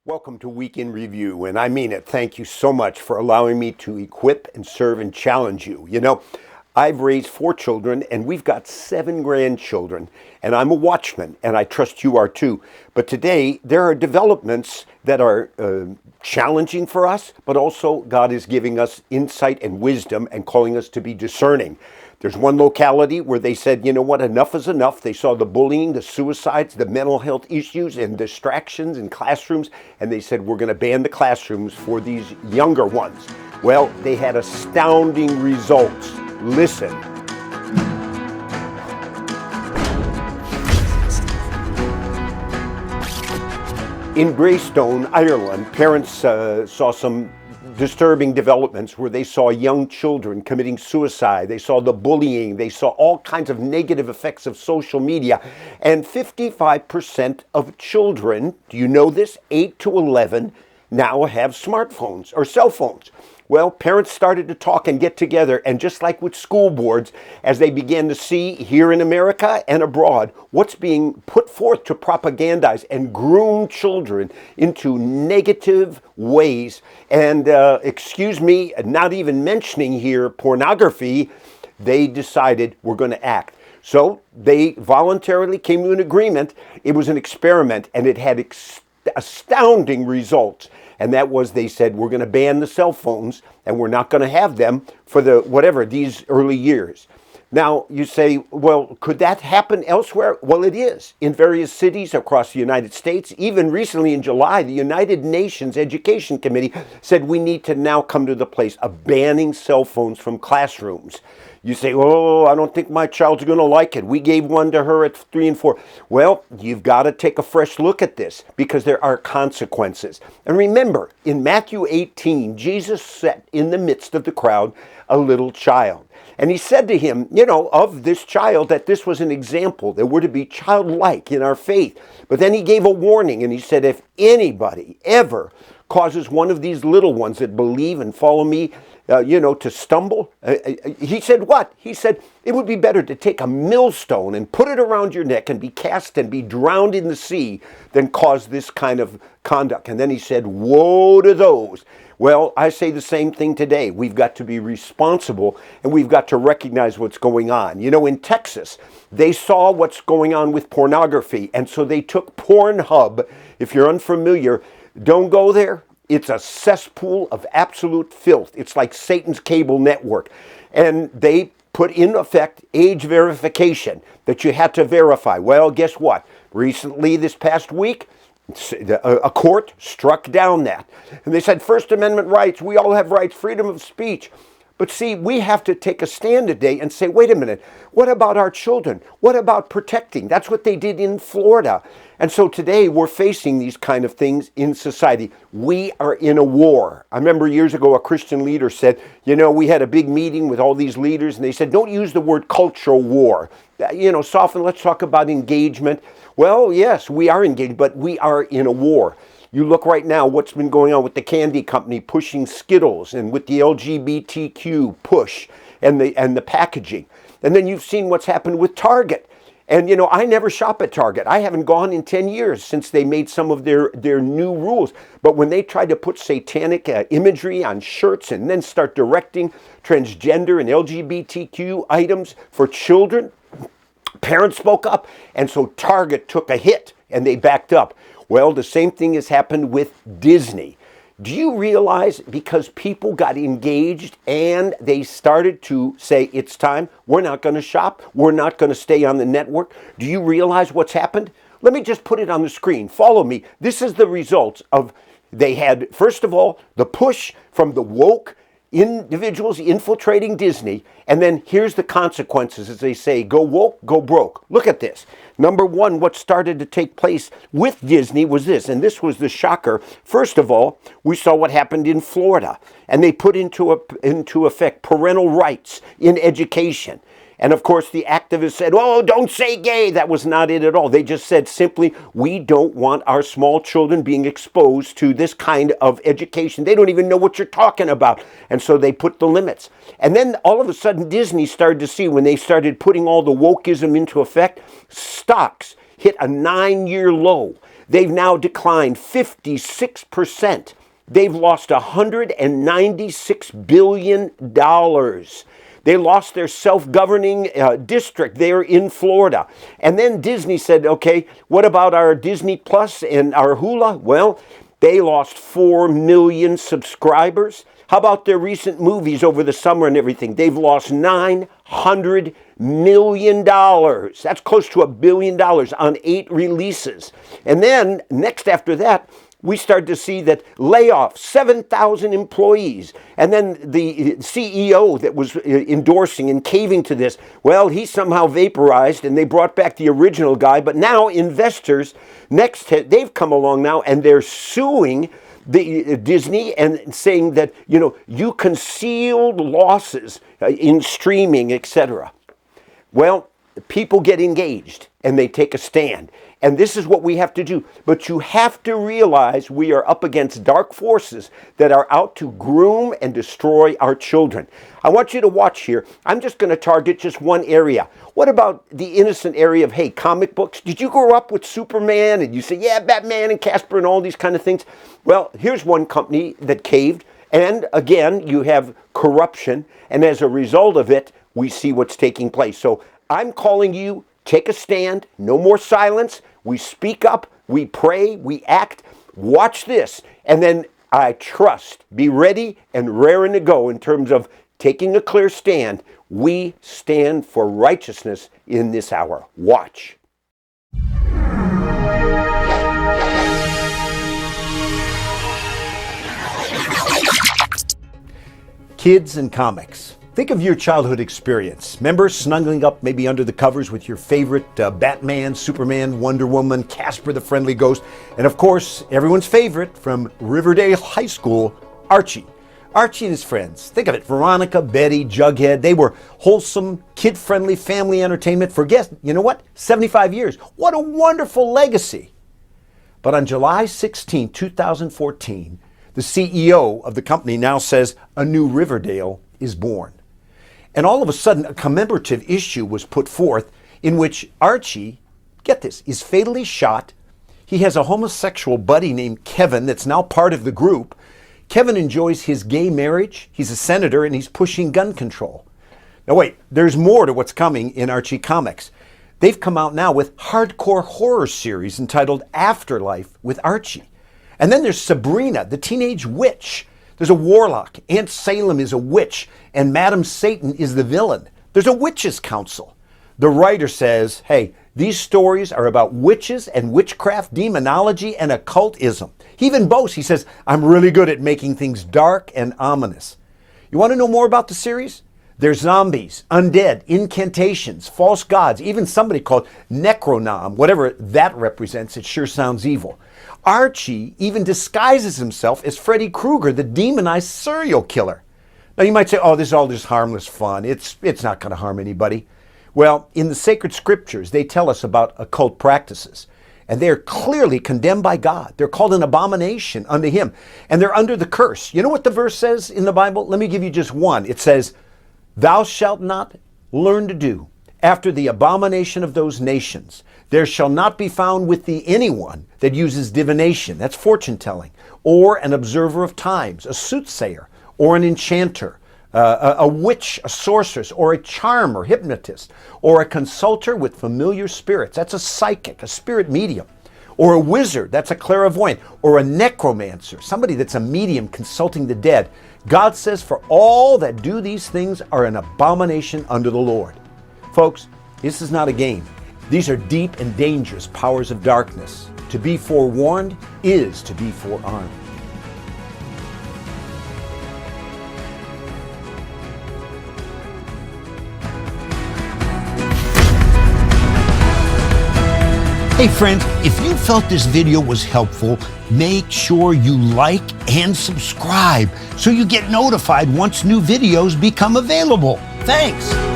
Welcome to Week in Review, and I mean it. Thank you so much for allowing me to equip and serve and challenge you. You know, I've raised 4 children, and we've got 7 grandchildren, and I'm a watchman, and I trust you are too. But today, there are developments that are challenging for us, but also God is giving us insight and wisdom and calling us to be discerning. There's one locality where they said, you know what, enough is enough. They saw the bullying, the suicides, the mental health issues and distractions in classrooms, and they said, we're going to ban the classrooms for these younger ones. Well, they had astounding results. Listen. In Greystone, Ireland, parents saw some disturbing developments where they saw young children committing suicide. They saw the bullying. They saw all kinds of negative effects of social media. And 55% of children, do you know this, 8 to 11, now have smartphones or cell phones. Well, parents started to talk and get together, and just like with school boards, as they began to see here in America and abroad, what's being put forth to propagandize and groom children into negative ways, and excuse me, not even mentioning here pornography, they decided we're going to act. So they voluntarily came to an agreement. It was an experiment, and it had astounding results. And that was, they said, we're going to ban the cell phones and we're not going to have them for these early years. Now, you say, well, could that happen elsewhere? Well, it is in various cities across the United States. Even recently in July, the United Nations Education Committee said we need to now come to the place of banning cell phones from classrooms. You say, oh, I don't think my child's going to like it. We gave one to her at 3 and 4. Well, you've got to take a fresh look at this because there are consequences. And remember, in Matthew 18, Jesus set in the midst of the crowd a little child. And he said to him, you know, of this child, that this was an example, that we're to be childlike in our faith. But then he gave a warning, and he said, if anybody ever causes one of these little ones that believe and follow me, to stumble. He said what? He said it would be better to take a millstone and put it around your neck and be cast and be drowned in the sea than cause this kind of conduct. And then he said, woe to those. Well, I say the same thing today. We've got to be responsible and we've got to recognize what's going on. You know, in Texas, they saw what's going on with pornography. And so they took Pornhub. If you're unfamiliar, don't go there. It's a cesspool of absolute filth. It's like Satan's cable network. And they put in effect age verification that you had to verify. Well, guess what? Recently, this past week, a court struck down that. And they said, First Amendment rights, we all have rights, freedom of speech. But see, we have to take a stand today and say, wait a minute, what about our children? What about protecting? That's what they did in Florida. And so today we're facing these kind of things in society. We are in a war. I remember years ago a Christian leader said, you know, we had a big meeting with all these leaders and they said, don't use the word cultural war. Soften, let's talk about engagement. Well, yes, we are engaged, but we are in a war. You look right now what's been going on with the candy company pushing Skittles and with the LGBTQ push and the packaging. And then you've seen what's happened with Target. And, you know, I never shop at Target. I haven't gone in 10 years since they made some of their new rules. But when they tried to put satanic imagery on shirts and then start directing transgender and LGBTQ items for children, parents spoke up. And so Target took a hit and they backed up. Well, the same thing has happened with Disney. Do you realize because people got engaged and they started to say, it's time, we're not going to shop, we're not going to stay on the network. Do you realize what's happened? Let me just put it on the screen. Follow me. This is the results of, they had, first of all, the push from the woke individuals infiltrating Disney, and then here's the consequences as they say, go woke, go broke. Look at this. Number one, what started to take place with Disney was this, and this was the shocker. First of all, we saw what happened in Florida, and they put into effect parental rights in education. And of course, the activists said, oh, don't say gay. That was not it at all. They just said simply, we don't want our small children being exposed to this kind of education. They don't even know what you're talking about. And so they put the limits. And then all of a sudden, Disney started to see when they started putting all the wokeism into effect, stocks hit a 9-year low. they've now declined 56%. They've lost $196 billion. They lost their self-governing district there in Florida. And then Disney said, okay, what about our Disney Plus and our Hulu? Well, they lost 4 million subscribers. How about their recent movies over the summer and everything? They've lost $900 million. That's close to $1 billion on 8 releases. And then next after that, we started to see that layoffs, 7,000 employees. And then the CEO that was endorsing and caving to this, well, he somehow vaporized and they brought back the original guy. But now investors, they've come along now and they're suing the Disney and saying that, you concealed losses in streaming, etc. Well, people get engaged and they take a stand. And this is what we have to do. But you have to realize we are up against dark forces that are out to groom and destroy our children. I want you to watch here. I'm just going to target just one area. What about the innocent area of, hey, comic books? Did you grow up with Superman? And you say, yeah, Batman and Casper and all these kind of things. Well, here's one company that caved. And again, you have corruption. And as a result of it, we see what's taking place. So I'm calling you, take a stand, no more silence. We speak up, we pray, we act. Watch this. And then I trust, be ready and raring to go in terms of taking a clear stand. We stand for righteousness in this hour. Watch. Kids and comics. Think of your childhood experience. Remember snuggling up maybe under the covers with your favorite Batman, Superman, Wonder Woman, Casper the Friendly Ghost, and of course, everyone's favorite from Riverdale High School, Archie. Archie and his friends. Think of it, Veronica, Betty, Jughead. They were wholesome, kid-friendly family entertainment for, guess, you know what? 75 years. What a wonderful legacy. But on July 16, 2014, the CEO of the company now says a new Riverdale is born. And all of a sudden, a commemorative issue was put forth in which Archie, get this, is fatally shot. He has a homosexual buddy named Kevin that's now part of the group. Kevin enjoys his gay marriage. He's a senator and he's pushing gun control. Now wait, there's more to what's coming in Archie Comics. They've come out now with hardcore horror series entitled Afterlife with Archie. And then there's Sabrina, the teenage witch. There's a warlock. Aunt Salem is a witch, and Madam Satan is the villain. There's a witches' council. The writer says, hey, these stories are about witches and witchcraft, demonology, and occultism. He even boasts, he says, I'm really good at making things dark and ominous. You want to know more about the series? There's zombies, undead, incantations, false gods, even somebody called Necronom, whatever that represents. It sure sounds evil. Archie even disguises himself as Freddy Krueger, the demonized serial killer. Now you might say, oh, this is all just harmless fun. It's not going to harm anybody. Well, in the sacred scriptures, they tell us about occult practices. And they're clearly condemned by God. They're called an abomination unto him. And they're under the curse. You know what the verse says in the Bible? Let me give you just one. It says, thou shalt not learn to do after the abomination of those nations. There shall not be found with thee anyone that uses divination, that's fortune telling, or an observer of times, a soothsayer, or an enchanter, a witch, a sorceress, or a charmer, hypnotist, or a consulter with familiar spirits, that's a psychic, a spirit medium, or a wizard, that's a clairvoyant, or a necromancer, somebody that's a medium consulting the dead. God says, for all that do these things are an abomination unto the Lord. Folks, this is not a game. These are deep and dangerous powers of darkness. To be forewarned is to be forearmed. Hey friends, if you felt this video was helpful, make sure you like and subscribe so you get notified once new videos become available. Thanks.